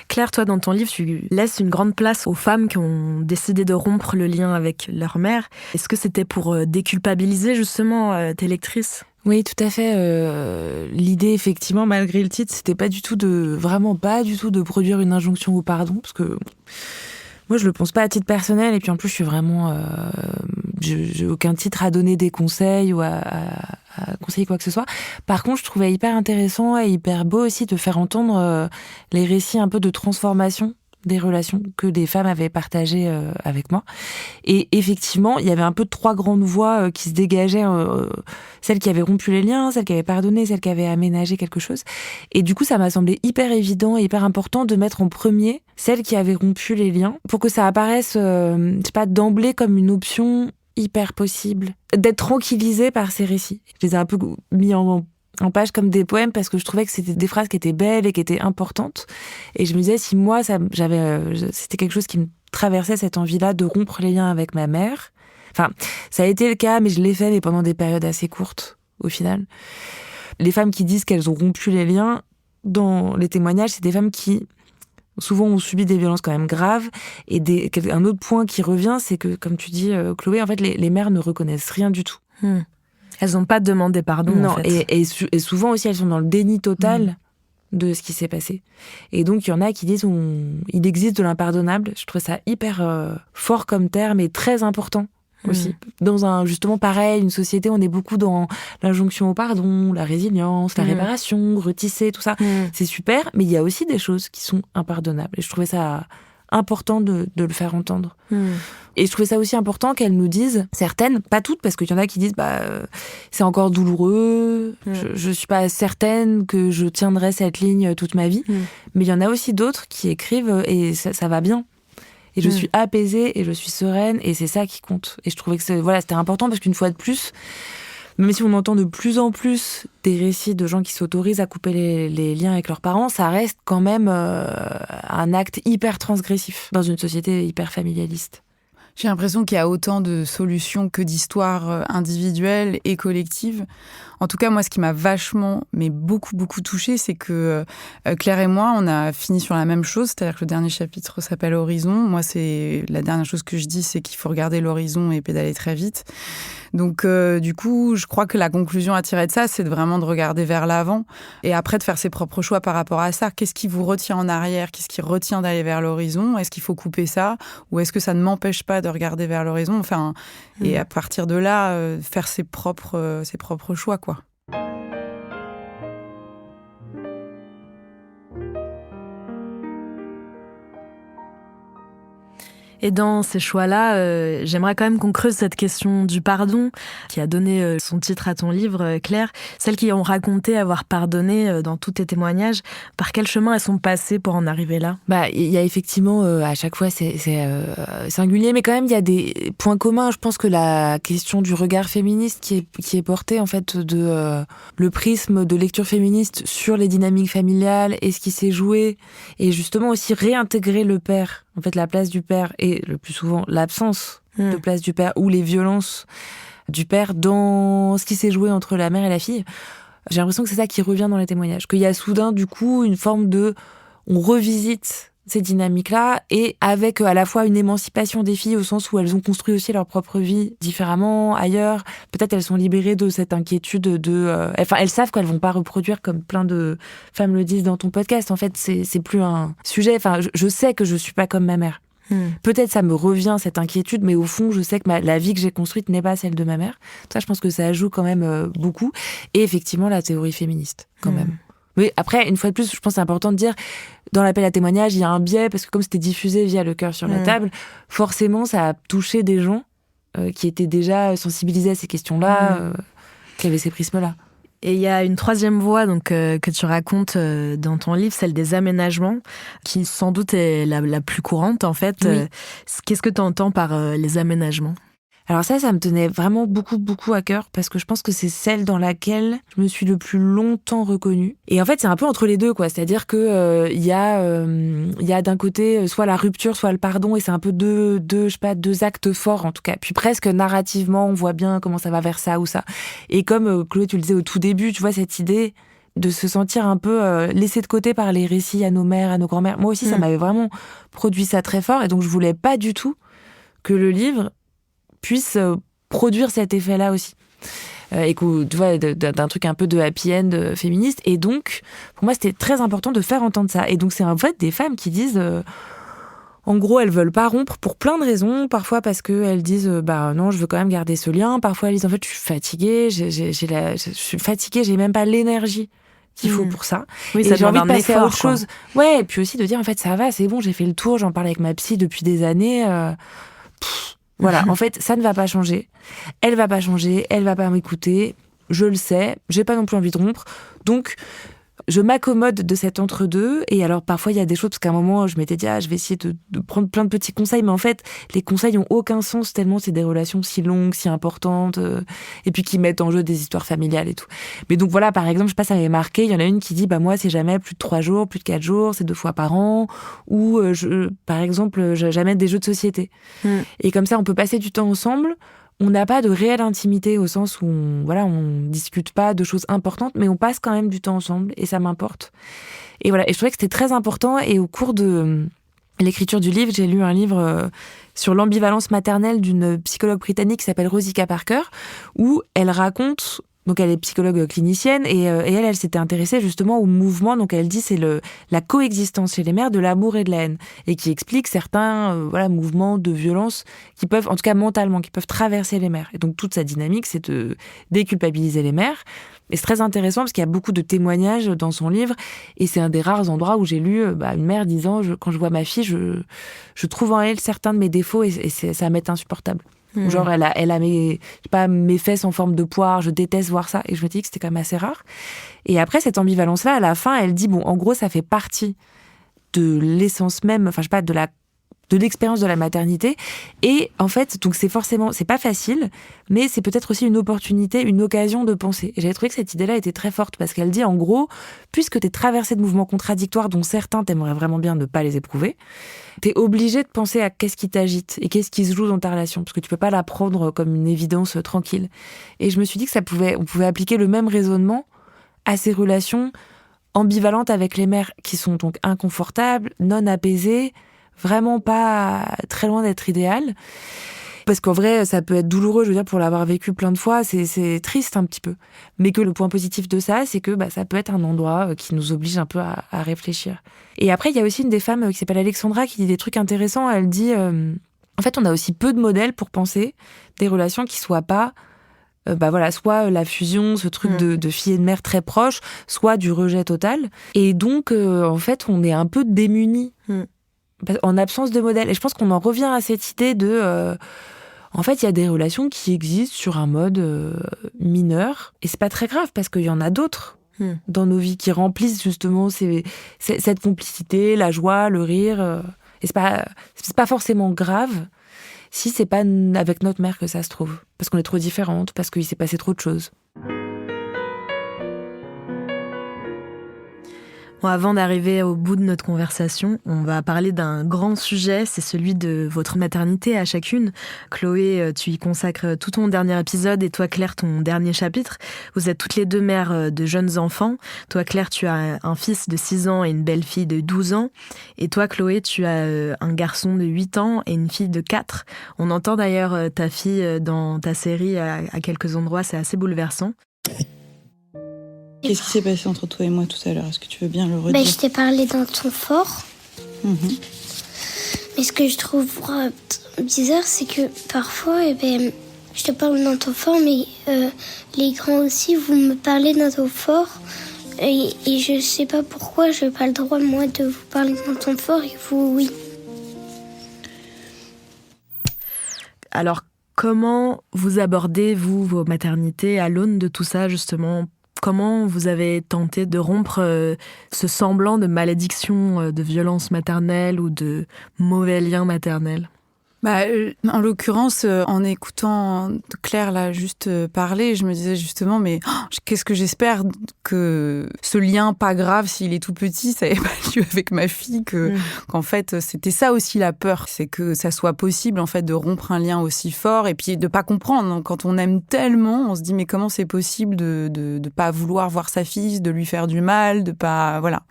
Claire, toi, dans ton livre, tu laisses une grande place aux femmes qui ont décidé de rompre le lien avec leur mère. Est-ce que c'était pour déculpabiliser, justement, tes lectrices ? Oui, tout à fait. L'idée, effectivement, malgré le titre, c'était vraiment pas du tout de produire une injonction au pardon, parce que moi, je le pense pas à titre personnel, et puis en plus, je suis vraiment... j'ai aucun titre à donner des conseils ou à conseiller quoi que ce soit. Par contre, je trouvais hyper intéressant et hyper beau aussi de faire entendre les récits un peu de transformation des relations que des femmes avaient partagées avec moi. Et effectivement, il y avait un peu 3 grandes voix qui se dégageaient, celles qui avaient rompu les liens, celles qui avaient pardonné, celles qui avaient aménagé quelque chose. Et du coup, ça m'a semblé hyper évident et hyper important de mettre en premier celles qui avaient rompu les liens pour que ça apparaisse, je sais pas, d'emblée comme une option hyper possible d'être tranquillisée par ces récits. Je les ai un peu mis en page comme des poèmes parce que je trouvais que c'était des phrases qui étaient belles et qui étaient importantes. Et je me disais, si moi, c'était quelque chose qui me traversait, cette envie-là de rompre les liens avec ma mère. Enfin, ça a été le cas, mais je l'ai fait, mais pendant des périodes assez courtes, au final. Les femmes qui disent qu'elles ont rompu les liens, dans les témoignages, c'est des femmes qui, souvent, ont subi des violences quand même graves. Et un autre point qui revient, c'est que, comme tu dis, Chloé, en fait, les mères ne reconnaissent rien du tout. Elles n'ont pas demandé pardon, non, en fait. Et souvent aussi, elles sont dans le déni total de ce qui s'est passé. Et donc, il y en a qui disent il existe de l'impardonnable. Je trouve ça hyper fort comme terme et très important aussi. Justement, pareil, une société, on est beaucoup dans l'injonction au pardon, la résilience, la réparation, retisser, tout ça. C'est super, mais il y a aussi des choses qui sont impardonnables. Et je trouvais ça important de le faire entendre. Et je trouvais ça aussi important qu'elles nous disent, certaines, pas toutes, parce qu'il y en a qui disent c'est encore douloureux, je suis pas certaine que je tiendrai cette ligne toute ma vie, mais il y en a aussi d'autres qui écrivent et ça va bien. Et je suis apaisée et je suis sereine et c'est ça qui compte. Et je trouvais que c'était important parce qu'une fois de plus, même si on entend de plus en plus des récits de gens qui s'autorisent à couper les liens avec leurs parents, ça reste quand même un acte hyper transgressif dans une société hyper familialiste. J'ai l'impression qu'il y a autant de solutions que d'histoires individuelles et collectives. En tout cas, moi, ce qui m'a beaucoup touchée, c'est que Claire et moi, on a fini sur la même chose. C'est-à-dire que le dernier chapitre s'appelle Horizon. Moi, c'est la dernière chose que je dis, c'est qu'il faut regarder l'horizon et pédaler très vite. Donc, du coup, je crois que la conclusion à tirer de ça, c'est vraiment de regarder vers l'avant et après de faire ses propres choix par rapport à ça. Qu'est-ce qui vous retient en arrière? Qu'est-ce qui retient d'aller vers l'horizon? Est-ce qu'il faut couper ça? Ou est-ce que ça ne m'empêche pas de regarder vers l'horizon? Enfin, et à partir de là, faire ses propres choix, quoi. Et dans ces choix-là, j'aimerais quand même qu'on creuse cette question du pardon qui a donné son titre à ton livre, Claire. Celles qui ont raconté avoir pardonné dans tous tes témoignages, par quel chemin elles sont passées pour en arriver là? Il y a effectivement, à chaque fois, c'est singulier, mais quand même, il y a des points communs. Je pense que la question du regard féministe qui est porté, en fait, le prisme de lecture féministe sur les dynamiques familiales et ce qui s'est joué, et justement aussi réintégrer le père, en fait, la place du père et le plus souvent l'absence de place du père ou les violences du père dans ce qui s'est joué entre la mère et la fille. J'ai l'impression que c'est ça qui revient dans les témoignages. Qu'il y a soudain, du coup, une forme on revisite ces dynamiques-là et avec à la fois une émancipation des filles au sens où elles ont construit aussi leur propre vie différemment, ailleurs. Peut-être elles sont libérées de cette inquiétude elles savent qu'elles vont pas reproduire comme plein de femmes le disent dans ton podcast. En fait, c'est plus un sujet. Enfin, je sais que je suis pas comme ma mère. Peut-être ça me revient cette inquiétude, mais au fond, je sais que la vie que j'ai construite n'est pas celle de ma mère. Ça, je pense que ça joue quand même beaucoup. Et effectivement, la théorie féministe, quand même. Mais après, une fois de plus, je pense que c'est important de dire, dans l'appel à témoignage, il y a un biais, parce que comme c'était diffusé via le cœur sur la table, forcément, ça a touché des gens qui étaient déjà sensibilisés à ces questions-là, qui avaient ces prismes-là. Et il y a une troisième voie que tu racontes dans ton livre, celle des aménagements, qui sans doute est la plus courante, en fait. Oui. Qu'est-ce que tu entends par les aménagements ? Alors ça me tenait vraiment beaucoup à cœur parce que je pense que c'est celle dans laquelle je me suis le plus longtemps reconnue. Et en fait, c'est un peu entre les deux, quoi. C'est-à-dire que il y a d'un côté soit la rupture, soit le pardon, et c'est un peu deux actes forts en tout cas. Puis presque narrativement, on voit bien comment ça va vers ça ou ça. Et comme Chloé, tu le disais au tout début, tu vois cette idée de se sentir un peu laissé de côté par les récits à nos mères, à nos grand-mères. Moi aussi, ça m'avait vraiment produit ça très fort, et donc je voulais pas du tout que le livre puisse produire cet effet-là aussi. Et que, tu vois, d'un truc un peu de happy end féministe. Et donc, pour moi, c'était très important de faire entendre ça. Et donc, c'est en fait des femmes qui disent En gros, elles veulent pas rompre pour plein de raisons. Parfois parce qu'elles disent non, je veux quand même garder ce lien. Parfois elles disent en fait je suis fatiguée, je suis fatiguée, j'ai même pas l'énergie qu'il faut pour ça. Oui, et ça j'ai envie de demande un passer à effort, autre chose. Ouais, et puis aussi de dire en fait ça va, c'est bon, j'ai fait le tour, j'en parle avec ma psy depuis des années. Voilà, en fait ça ne va pas changer. Elle va pas changer, elle va pas m'écouter. Je le sais, j'ai pas non plus envie de rompre. Donc je m'accommode de cet entre-deux. Et alors, parfois, il y a des choses, parce qu'à un moment, je m'étais dit, je vais essayer de prendre plein de petits conseils. Mais en fait, les conseils n'ont aucun sens tellement c'est des relations si longues, si importantes, et puis qui mettent en jeu des histoires familiales et tout. Mais donc voilà, par exemple, je sais pas, ça m'avait marqué. Il y en a une qui dit, moi, c'est jamais plus de 3 jours, plus de 4 jours, c'est 2 fois par an. Ou, par exemple, j'amène des jeux de société. Et comme ça, on peut passer du temps ensemble. On n'a pas de réelle intimité au sens où on discute pas de choses importantes, mais on passe quand même du temps ensemble et ça m'importe. Et voilà, et je trouvais que c'était très important. Et au cours de l'écriture du livre, j'ai lu un livre sur l'ambivalence maternelle d'une psychologue britannique qui s'appelle Rosika Parker, où elle raconte. Donc elle est psychologue clinicienne et elle s'était intéressée justement au mouvement. Donc elle dit c'est la coexistence chez les mères de l'amour et de la haine et qui explique certains mouvements de violence qui peuvent, en tout cas mentalement, qui peuvent traverser les mères. Et donc toute sa dynamique, c'est de déculpabiliser les mères. Et c'est très intéressant parce qu'il y a beaucoup de témoignages dans son livre et c'est un des rares endroits où j'ai lu une mère disant quand je vois ma fille, je trouve en elle certains de mes défauts et ça m'est insupportable. Genre, elle a mes fesses en forme de poire, je déteste voir ça. Et je me dis que c'était quand même assez rare. Et après, cette ambivalence-là, à la fin, elle dit, en gros, ça fait partie de l'essence même, de l'expérience de la maternité. Et en fait, donc c'est pas facile, mais c'est peut-être aussi une opportunité, une occasion de penser. Et j'avais trouvé que cette idée-là était très forte parce qu'elle dit, en gros, puisque t'es traversé de mouvements contradictoires dont certains t'aimeraient vraiment bien ne pas les éprouver, t'es obligé de penser à qu'est-ce qui t'agite et qu'est-ce qui se joue dans ta relation, parce que tu peux pas la prendre comme une évidence tranquille. Et je me suis dit que on pouvait appliquer le même raisonnement à ces relations ambivalentes avec les mères qui sont donc inconfortables, non apaisées, vraiment pas très loin d'être idéales. Parce qu'en vrai, ça peut être douloureux, je veux dire, pour l'avoir vécu plein de fois, c'est triste un petit peu. Mais que le point positif de ça, c'est que ça peut être un endroit qui nous oblige un peu à réfléchir. Et après, il y a aussi une des femmes qui s'appelle Alexandra qui dit des trucs intéressants. Elle dit, en fait, on a aussi peu de modèles pour penser des relations qui soient pas, soit la fusion, ce truc de fille et de mère très proches, soit du rejet total. Et donc, en fait, on est un peu démunis en absence de modèle. Et je pense qu'on en revient à cette idée de... en fait, il y a des relations qui existent sur un mode mineur. Et c'est pas très grave parce qu'il y en a d'autres dans nos vies qui remplissent justement cette complicité, la joie, le rire. Et c'est pas forcément grave si c'est pas avec notre mère que ça se trouve. Parce qu'on est trop différentes, parce qu'il s'est passé trop de choses. Bon, avant d'arriver au bout de notre conversation, on va parler d'un grand sujet, c'est celui de votre maternité à chacune. Chloé, tu y consacres tout ton dernier épisode et toi, Claire, ton dernier chapitre. Vous êtes toutes les deux mères de jeunes enfants. Toi, Claire, tu as un fils de 6 ans et une belle-fille de 12 ans. Et toi, Chloé, tu as un garçon de 8 ans et une fille de 4. On entend d'ailleurs ta fille dans ta série à quelques endroits, c'est assez bouleversant. Qu'est-ce qui s'est passé entre toi et moi tout à l'heure ? Est-ce que tu veux bien le redire ? Je t'ai parlé d'un ton fort. Mais ce que je trouve bizarre, c'est que parfois, je te parle d'un ton fort, mais les grands aussi, vous me parlez d'un ton fort. Et je sais pas pourquoi, je n'ai pas le droit, moi, de vous parler d'un ton fort et vous, oui. Alors, comment vous abordez, vous, vos maternités à l'aune de tout ça, justement ? Comment vous avez tenté de rompre ce semblant de malédiction, de violence maternelle ou de mauvais liens maternels ? En l'occurrence, en écoutant Claire là juste parler, je me disais justement, mais qu'est-ce que j'espère que ce lien pas grave, s'il est tout petit, ça n'avait pas lieu avec ma fille, qu'en fait c'était ça aussi la peur, c'est que ça soit possible en fait de rompre un lien aussi fort et puis de pas comprendre. Donc, quand on aime tellement, on se dit mais comment c'est possible de pas vouloir voir sa fille, de lui faire du mal, de pas voilà.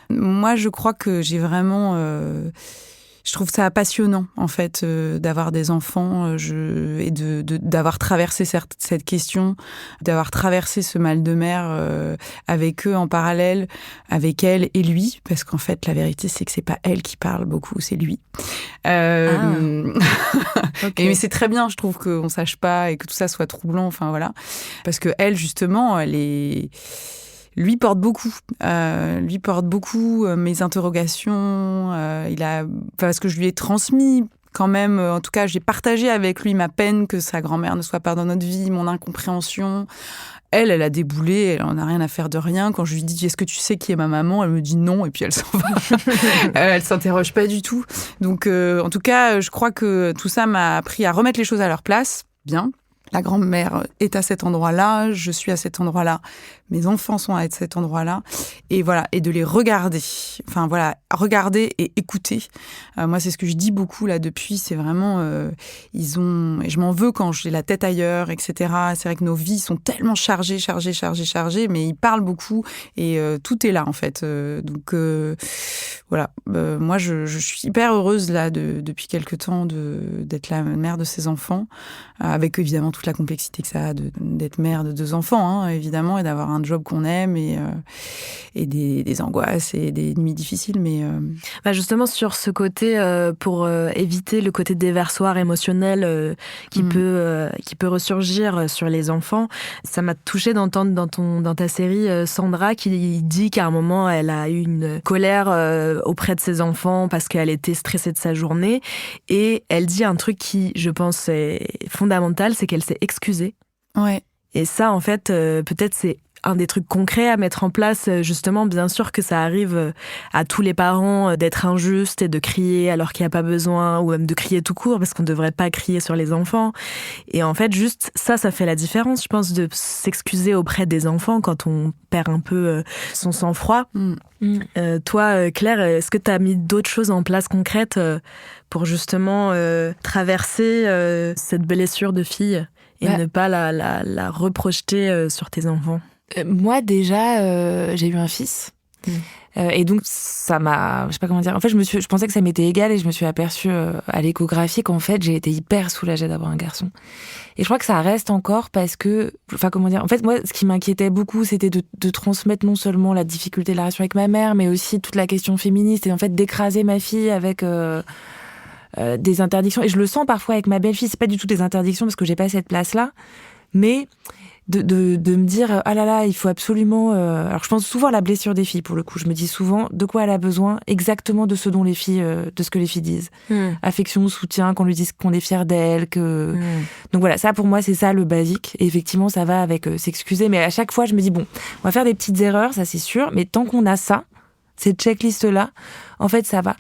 Moi, je crois que j'ai vraiment Je trouve ça passionnant, en fait, d'avoir des enfants et d'avoir traversé cette question, d'avoir traversé ce mal de mer avec eux en parallèle, avec elle et lui, parce qu'en fait, la vérité, c'est que c'est pas elle qui parle beaucoup, c'est lui. Okay. Mais c'est très bien, je trouve, qu'on sache pas et que tout ça soit troublant, enfin voilà. Parce que elle, justement, lui porte beaucoup. Mes interrogations. Parce que je lui ai transmis quand même, en tout cas, j'ai partagé avec lui ma peine que sa grand-mère ne soit pas dans notre vie, mon incompréhension. Elle a déboulé, elle en a rien à faire de rien. Quand je lui dis « Est-ce que tu sais qui est ma maman ?» Elle me dit non, et puis elle s'en va. Elle s'interroge pas du tout. Donc, en tout cas, je crois que tout ça m'a appris à remettre les choses à leur place. Bien. La grand-mère est à cet endroit-là, je suis à cet endroit-là, mes enfants sont à cet endroit-là, et voilà, et de les regarder. Enfin voilà, regarder et écouter. Moi, c'est ce que je dis beaucoup là depuis, c'est vraiment, et je m'en veux quand j'ai la tête ailleurs, etc. C'est vrai que nos vies sont tellement chargées, mais ils parlent beaucoup et tout est là en fait. Donc voilà, moi je suis hyper heureuse là depuis quelque temps d'être la mère de ces enfants, avec évidemment toute la complexité que ça a d'être mère de 2 enfants, hein, évidemment, et d'avoir un job qu'on aime et des angoisses et des nuits difficiles. Mais justement, sur ce côté, pour éviter le côté déversoir émotionnel qui peut ressurgir sur les enfants, ça m'a touchée d'entendre dans ta série Sandra qui dit qu'à un moment, elle a eu une colère auprès de ses enfants parce qu'elle était stressée de sa journée. Et elle dit un truc qui, je pense, est fondamental, c'est qu'elle s'est excusée. Ouais. Et ça, en fait, peut-être c'est un des trucs concrets à mettre en place, justement. Bien sûr que ça arrive à tous les parents d'être injuste et de crier alors qu'il n'y a pas besoin, ou même de crier tout court, parce qu'on ne devrait pas crier sur les enfants. Et en fait, juste ça fait la différence, je pense, de s'excuser auprès des enfants quand on perd un peu son sang-froid. Toi, Claire, est-ce que tu as mis d'autres choses en place concrètes pour justement traverser cette blessure de fille et ne pas la reprojeter sur tes enfants? Moi, déjà, j'ai eu un fils. Et donc, ça m'a... Je sais pas comment dire. En fait, je pensais que ça m'était égal et je me suis aperçue à l'échographie qu'en fait, j'ai été hyper soulagée d'avoir un garçon. Et je crois que ça reste encore parce que... Enfin, comment dire ? En fait, moi, ce qui m'inquiétait beaucoup, c'était de transmettre non seulement la difficulté de la relation avec ma mère, mais aussi toute la question féministe et en fait, d'écraser ma fille avec... des interdictions. Et je le sens parfois avec ma belle-fille. C'est pas du tout des interdictions parce que j'ai pas cette place-là. Mais... De me dire ah là là, il faut absolument alors je pense souvent à la blessure des filles pour le coup, je me dis souvent de quoi elle a besoin, exactement de ce dont les filles de ce que les filles disent. Affection, soutien, qu'on lui dise qu'on est fier d'elle, que donc voilà, ça pour moi c'est ça le basique. Et effectivement ça va avec s'excuser, mais à chaque fois je me dis bon, on va faire des petites erreurs, ça c'est sûr, mais tant qu'on a ça, cette checklist là, en fait ça va.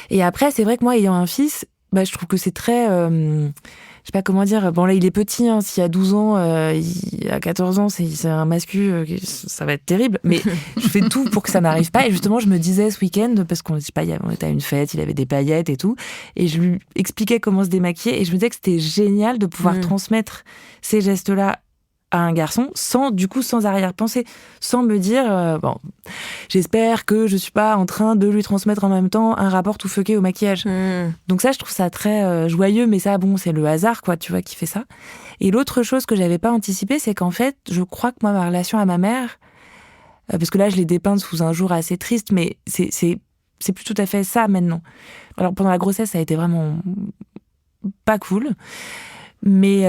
Et après c'est vrai que moi ayant un fils, je trouve que c'est très je sais pas comment dire. Bon, là, il est petit, hein. S'il y a 12 ans, il a 14 ans, c'est un mascu, ça va être terrible. Mais je fais tout pour que ça n'arrive pas. Et justement, je me disais ce week-end, parce qu'on était à une fête, il avait des paillettes et tout. Et je lui expliquais comment se démaquiller. Et je me disais que c'était génial de pouvoir transmettre ces gestes-là à un garçon sans arrière-pensée, sans me dire j'espère que je suis pas en train de lui transmettre en même temps un rapport tout fucké au maquillage. Donc ça, je trouve ça très joyeux, mais ça, bon, c'est le hasard, quoi, tu vois, qui fait ça. Et l'autre chose que j'avais pas anticipée, c'est qu'en fait, je crois que moi, ma relation à ma mère, parce que là, je l'ai dépeinte sous un jour assez triste, mais c'est plus tout à fait ça maintenant. Alors pendant la grossesse, ça a été vraiment pas cool. Mais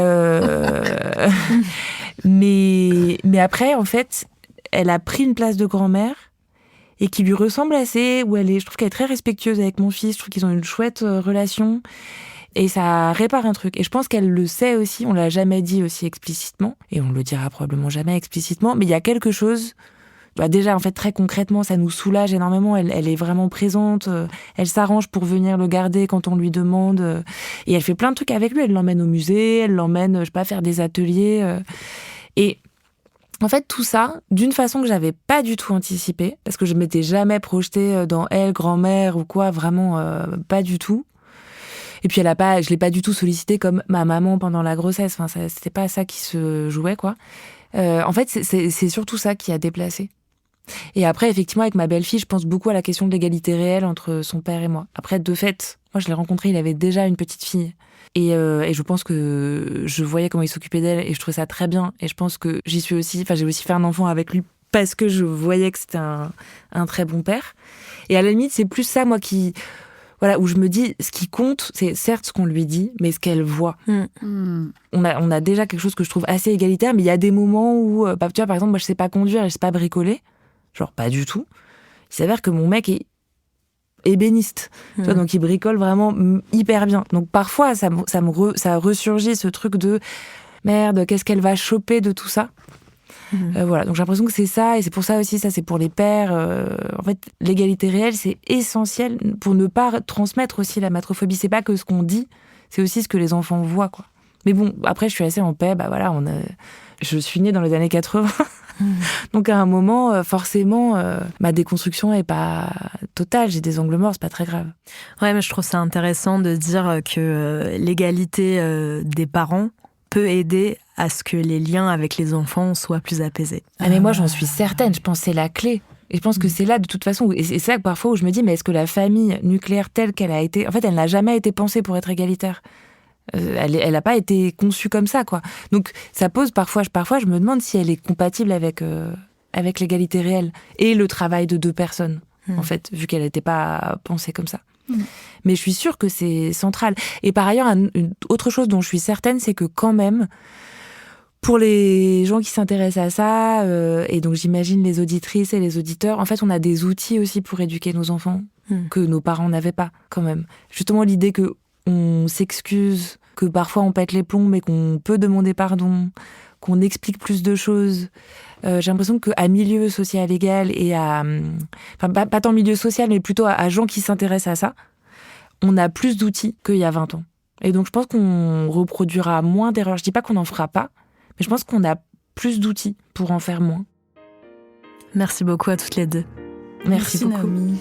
après, en fait, elle a pris une place de grand-mère et qui lui ressemble assez, je trouve qu'elle est très respectueuse avec mon fils, je trouve qu'ils ont une chouette relation et ça répare un truc. Et je pense qu'elle le sait aussi, on l'a jamais dit aussi explicitement et on le dira probablement jamais explicitement, mais il y a quelque chose... déjà, en fait, très concrètement, ça nous soulage énormément. Elle est vraiment présente. Elle s'arrange pour venir le garder quand on lui demande. Et elle fait plein de trucs avec lui. Elle l'emmène au musée, elle l'emmène, je sais pas, faire des ateliers. Et en fait, tout ça, d'une façon que j'avais pas du tout anticipée, parce que je m'étais jamais projetée dans elle, grand-mère ou quoi, vraiment pas du tout. Et puis je l'ai pas du tout sollicitée comme ma maman pendant la grossesse. Enfin, c'était pas ça qui se jouait, quoi. En fait, c'est surtout ça qui a déplacé. Et après, effectivement, avec ma belle-fille, je pense beaucoup à la question de l'égalité réelle entre son père et moi. Après, de fait, moi, je l'ai rencontré, il avait déjà une petite fille. Et je pense que je voyais comment il s'occupait d'elle et je trouvais ça très bien. Et je pense que j'ai aussi fait un enfant avec lui parce que je voyais que c'était un très bon père. Et à la limite, c'est plus ça, moi, où je me dis, ce qui compte, c'est certes ce qu'on lui dit, mais ce qu'elle voit. On a déjà quelque chose que je trouve assez égalitaire, mais il y a des moments où, tu vois, par exemple, moi, je sais pas conduire et je sais pas bricoler. Genre, pas du tout. Il s'avère que mon mec est ébéniste. Tu vois, donc il bricole vraiment hyper bien. Donc parfois, ça ressurgit ce truc de merde, qu'est-ce qu'elle va choper de tout ça ? Voilà, donc j'ai l'impression que c'est ça, et c'est pour ça aussi, ça c'est pour les pères. En fait, l'égalité réelle, c'est essentiel pour ne pas transmettre aussi la matrophobie. C'est pas que ce qu'on dit, c'est aussi ce que les enfants voient, quoi. Mais bon, après, je suis assez en paix, je suis née dans les années 80. Donc à un moment, forcément, ma déconstruction est pas totale. J'ai des angles morts, c'est pas très grave. Ouais, mais je trouve ça intéressant de dire que l'égalité des parents peut aider à ce que les liens avec les enfants soient plus apaisés. Mais moi, j'en suis certaine. Je pense que c'est la clé. Et je pense que c'est là, de toute façon, et c'est ça que parfois où je me dis, mais est-ce que la famille nucléaire telle qu'elle a été... En fait, elle n'a jamais été pensée pour être égalitaire. Elle n'a pas été conçue comme ça, quoi. Donc, ça pose parfois, je me demande si elle est compatible avec l'égalité réelle et le travail de deux personnes, en fait, vu qu'elle n'était pas pensée comme ça. Mais je suis sûre que c'est central. Et par ailleurs, une autre chose dont je suis certaine, c'est que quand même, pour les gens qui s'intéressent à ça, et donc j'imagine les auditrices et les auditeurs, en fait, on a des outils aussi pour éduquer nos enfants que nos parents n'avaient pas, quand même. Justement, l'idée que on s'excuse, que parfois on pète les plombs, mais qu'on peut demander pardon, qu'on explique plus de choses. J'ai l'impression qu'à milieu social égal et pas tant milieu social, mais plutôt à gens qui s'intéressent à ça, on a plus d'outils qu'il y a 20 ans. Et donc je pense qu'on reproduira moins d'erreurs. Je dis pas qu'on n'en fera pas, mais je pense qu'on a plus d'outils pour en faire moins. Merci beaucoup à toutes les deux. Merci beaucoup. Naomi.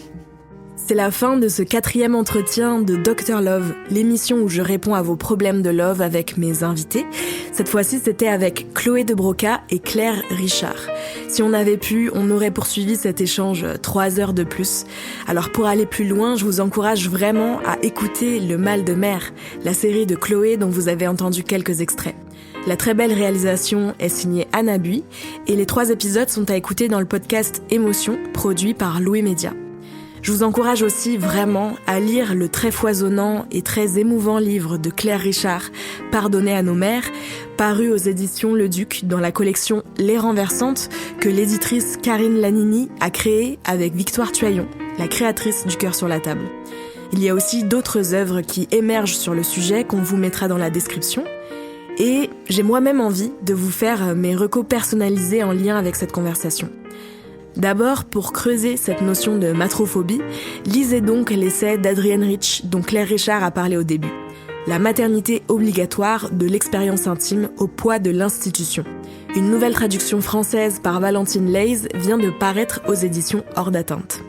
C'est la fin de ce 4e entretien de Dr Love, l'émission où je réponds à vos problèmes de love avec mes invités. Cette fois-ci, c'était avec Chloé de Broca et Claire Richard. Si on avait pu, on aurait poursuivi cet échange 3 heures de plus. Alors pour aller plus loin, je vous encourage vraiment à écouter Le Mal de Mer, la série de Chloé dont vous avez entendu quelques extraits. La très belle réalisation est signée Anna Bui et les 3 épisodes sont à écouter dans le podcast Émotion, produit par Louis Média. Je vous encourage aussi vraiment à lire le très foisonnant et très émouvant livre de Claire Richard, Pardonner à nos mères, paru aux éditions Le Duc dans la collection Les Renversantes que l'éditrice Karine Lanini a créée avec Victoire Tuaillon, la créatrice du Cœur sur la table. Il y a aussi d'autres œuvres qui émergent sur le sujet qu'on vous mettra dans la description. Et j'ai moi-même envie de vous faire mes recos personnalisés en lien avec cette conversation. D'abord, pour creuser cette notion de matrophobie, lisez donc l'essai d'Adrienne Rich dont Claire Richard a parlé au début. La maternité obligatoire de l'expérience intime au poids de l'institution. Une nouvelle traduction française par Valentine Leys vient de paraître aux éditions Hors d'atteinte.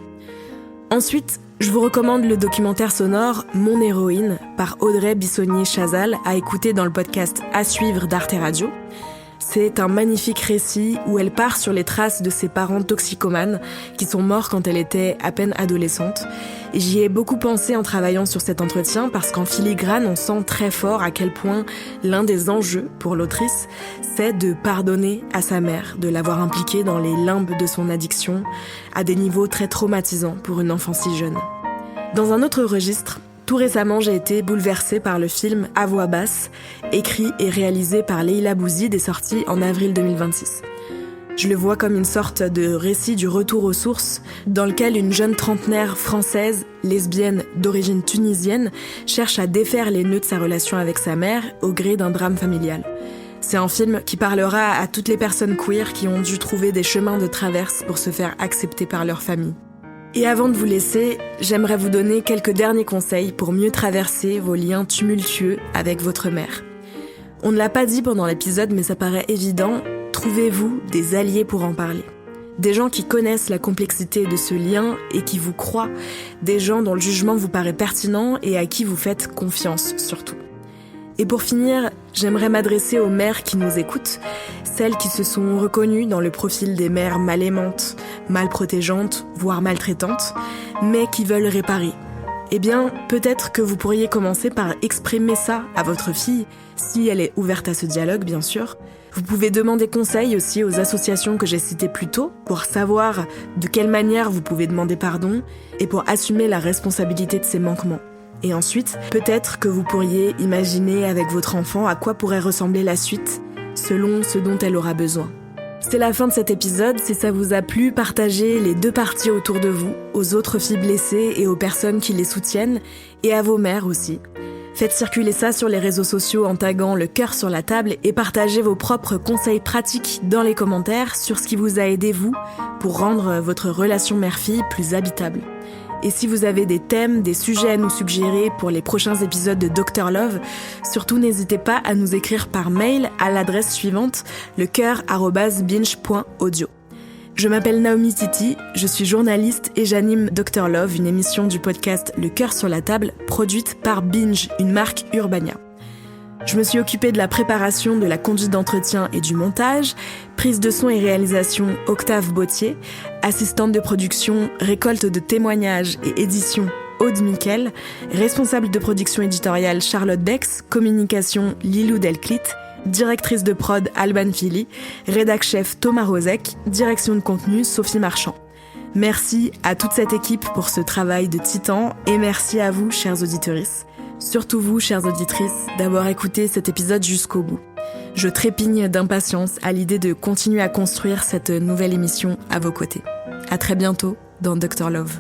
Ensuite, je vous recommande le documentaire sonore Mon héroïne par Audrey Bissonnier-Chazal à écouter dans le podcast À suivre d'Arte Radio. C'est un magnifique récit où elle part sur les traces de ses parents toxicomanes qui sont morts quand elle était à peine adolescente. Et j'y ai beaucoup pensé en travaillant sur cet entretien parce qu'en filigrane, on sent très fort à quel point l'un des enjeux pour l'autrice, c'est de pardonner à sa mère, de l'avoir impliquée dans les limbes de son addiction à des niveaux très traumatisants pour une enfant si jeune. Dans un autre registre, tout récemment, j'ai été bouleversée par le film À voix basse, écrit et réalisé par Leila Bouzid et sorti en avril 2026. Je le vois comme une sorte de récit du retour aux sources, dans lequel une jeune trentenaire française, lesbienne d'origine tunisienne, cherche à défaire les nœuds de sa relation avec sa mère au gré d'un drame familial. C'est un film qui parlera à toutes les personnes queer qui ont dû trouver des chemins de traverse pour se faire accepter par leur famille. Et avant de vous laisser, j'aimerais vous donner quelques derniers conseils pour mieux traverser vos liens tumultueux avec votre mère. On ne l'a pas dit pendant l'épisode, mais ça paraît évident, trouvez-vous des alliés pour en parler. Des gens qui connaissent la complexité de ce lien et qui vous croient, des gens dont le jugement vous paraît pertinent et à qui vous faites confiance surtout. Et pour finir, j'aimerais m'adresser aux mères qui nous écoutent, celles qui se sont reconnues dans le profil des mères mal aimantes, mal protégeantes, voire maltraitantes, mais qui veulent réparer. Eh bien, peut-être que vous pourriez commencer par exprimer ça à votre fille, si elle est ouverte à ce dialogue, bien sûr. Vous pouvez demander conseil aussi aux associations que j'ai citées plus tôt, pour savoir de quelle manière vous pouvez demander pardon et pour assumer la responsabilité de ces manquements. Et ensuite, peut-être que vous pourriez imaginer avec votre enfant à quoi pourrait ressembler la suite, selon ce dont elle aura besoin. C'est la fin de cet épisode. Si ça vous a plu, partagez les 2 parties autour de vous, aux autres filles blessées et aux personnes qui les soutiennent, et à vos mères aussi. Faites circuler ça sur les réseaux sociaux en taguant le cœur sur la table et partagez vos propres conseils pratiques dans les commentaires sur ce qui vous a aidé, vous, pour rendre votre relation mère-fille plus habitable. Et si vous avez des thèmes, des sujets à nous suggérer pour les prochains épisodes de Dr Love, surtout n'hésitez pas à nous écrire par mail à l'adresse suivante, lecoeur@binge.audio. Je m'appelle Naomi Titi, je suis journaliste et j'anime Dr Love, une émission du podcast Le Cœur sur la table, produite par Binge, une marque Urbania. Je me suis occupée de la préparation de la conduite d'entretien et du montage, prise de son et réalisation Octave Bautier, assistante de production, récolte de témoignages et édition Aude Miquel, responsable de production éditoriale Charlotte Bex, communication Lilou Delclit, directrice de prod Alban Philly, rédac-chef Thomas Rozek, direction de contenu Sophie Marchand. Merci à toute cette équipe pour ce travail de titan et merci à vous, chers auditrices. Surtout vous, chères auditrices, d'avoir écouté cet épisode jusqu'au bout. Je trépigne d'impatience à l'idée de continuer à construire cette nouvelle émission à vos côtés. À très bientôt dans Dr Love.